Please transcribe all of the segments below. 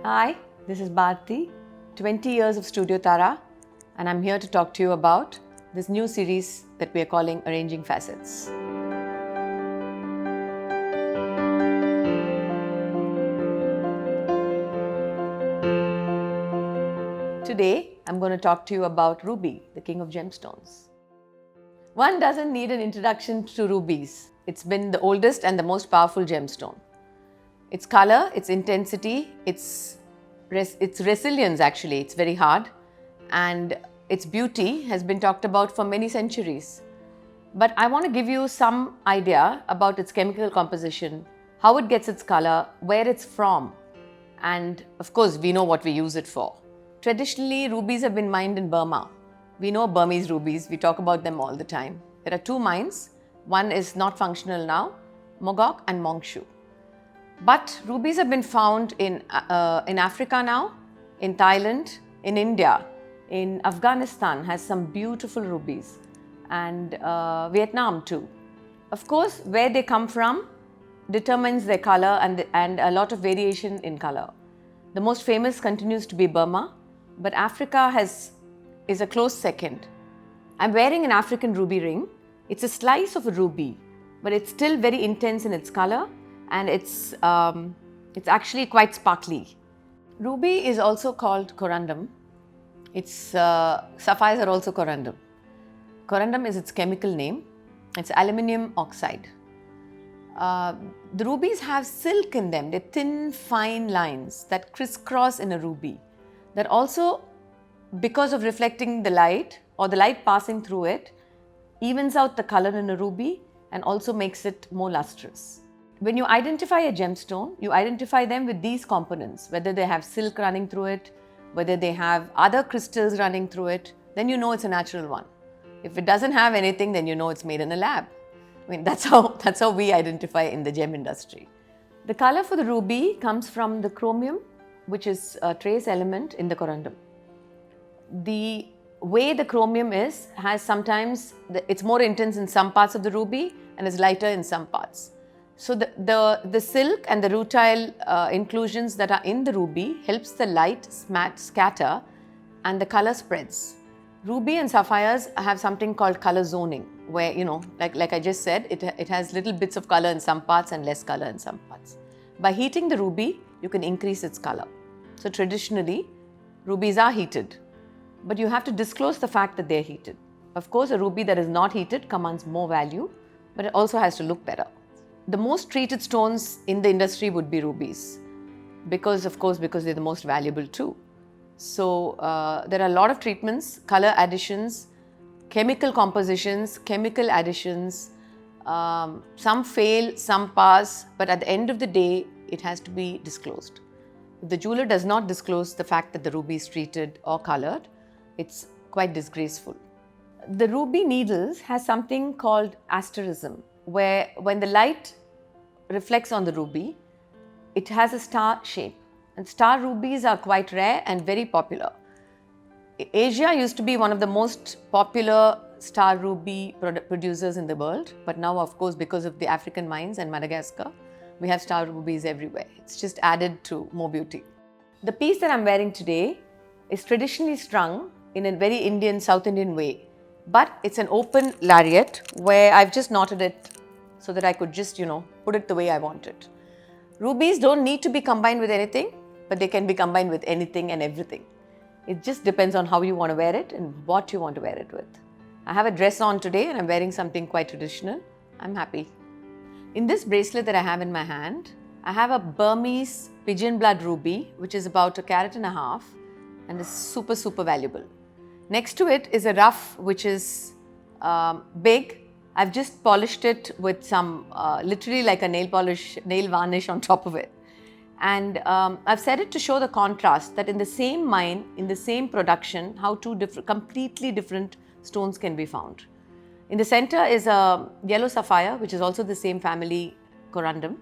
Hi, this is Bharti, 20 years of Studio Tara, and I'm here to talk to you about this new series that we are calling Arranging Facets. Today, I'm going to talk to you about Ruby, the king of gemstones. One doesn't need an introduction to rubies. It's been the oldest and the most powerful gemstone. Its color, its intensity, its resilience actually, it's very hard, and its beauty has been talked about for many centuries. But I want to give you some idea about its chemical composition, how it gets its color, where it's from, and of course we know what we use it for. Traditionally, rubies have been mined in Burma. We know Burmese rubies, we talk about them all the time. There are two mines, one is not functional now, Mogok and Mongshu. But rubies have been found in Africa now, in Thailand, in India, in Afghanistan has some beautiful rubies, and Vietnam too. Of course, where they come from determines their color and a lot of variation in color. The most famous continues to be Burma, but Africa is a close second. I'm wearing an African ruby ring. It's a slice of a ruby, but it's still very intense in its color. And it's actually quite sparkly. Ruby is also called corundum. Its sapphires are also corundum. Corundum is its chemical name. It's aluminium oxide. The rubies have silk in them. They're thin, fine lines that crisscross in a ruby. That also, because of reflecting the light or the light passing through it, evens out the color in a ruby and also makes it more lustrous. When you identify a gemstone, you identify them with these components, whether they have silk running through it, whether they have other crystals running through it, then you know it's a natural one. If it doesn't have anything, then you know it's made in a lab. I mean, that's how we identify in the gem industry. The color for the ruby comes from the chromium, which is a trace element in the corundum. The way the chromium is, it's more intense in some parts of the ruby and is lighter in some parts. So the silk and the rutile inclusions that are in the ruby helps the light scatter and the color spreads. Ruby and sapphires have something called color zoning, where, like I just said, it has little bits of color in some parts and less color in some parts. By heating the ruby, you can increase its color. So traditionally, rubies are heated, but you have to disclose the fact that they're heated. Of course, a ruby that is not heated commands more value, but it also has to look better. The most treated stones in the industry would be rubies because they're the most valuable too. So there are a lot of treatments, color additions, chemical compositions, chemical additions. Some fail, some pass, but at the end of the day, it has to be disclosed. If the jeweler does not disclose the fact that the ruby is treated or colored, it's quite disgraceful. The ruby needles has something called asterism, where when the light reflects on the ruby, it has a star shape. And star rubies are quite rare and very popular. Asia used to be one of the most popular star ruby producers in the world, but now, of course, because of the African mines and Madagascar, we have star rubies everywhere. It's just added to more beauty. The piece that I'm wearing today is traditionally strung in a very Indian, South Indian way. But it's an open lariat where I've just knotted it so that I could just, put it the way I want it. Rubies don't need to be combined with anything, but they can be combined with anything and everything. It just depends on how you want to wear it and what you want to wear it with. I have a dress on today and I'm wearing something quite traditional. I'm happy. In this bracelet that I have in my hand, I have a Burmese pigeon blood ruby, which is about 1.5 carats and is super, super valuable. Next to it is a rough which is big. I've just polished it with some, literally like a nail varnish on top of it. And I've set it to show the contrast that in the same mine, in the same production, how two completely different stones can be found. In the center is a yellow sapphire, which is also the same family corundum.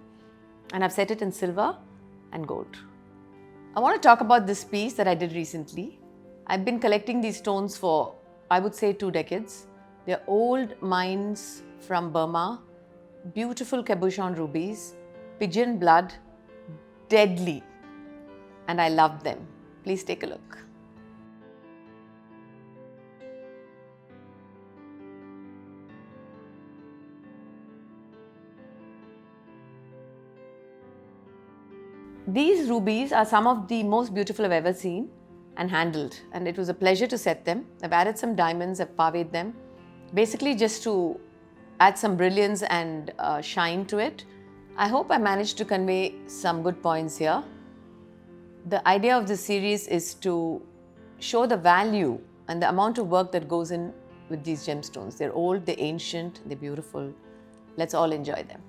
And I've set it in silver and gold. I want to talk about this piece that I did recently. I've been collecting these stones for, I would say, 2 decades. They're old mines from Burma, beautiful cabochon rubies, pigeon blood, deadly. and I love them. Please take a look. These rubies are some of the most beautiful I've ever seen and handled, and it was a pleasure to set them. I've added some diamonds, I've paved them, basically just to add some brilliance and shine to it. I hope I managed to convey some good points here. The idea of this series is to show the value and the amount of work that goes in with these gemstones. They're old, they're ancient, they're beautiful. Let's all enjoy them.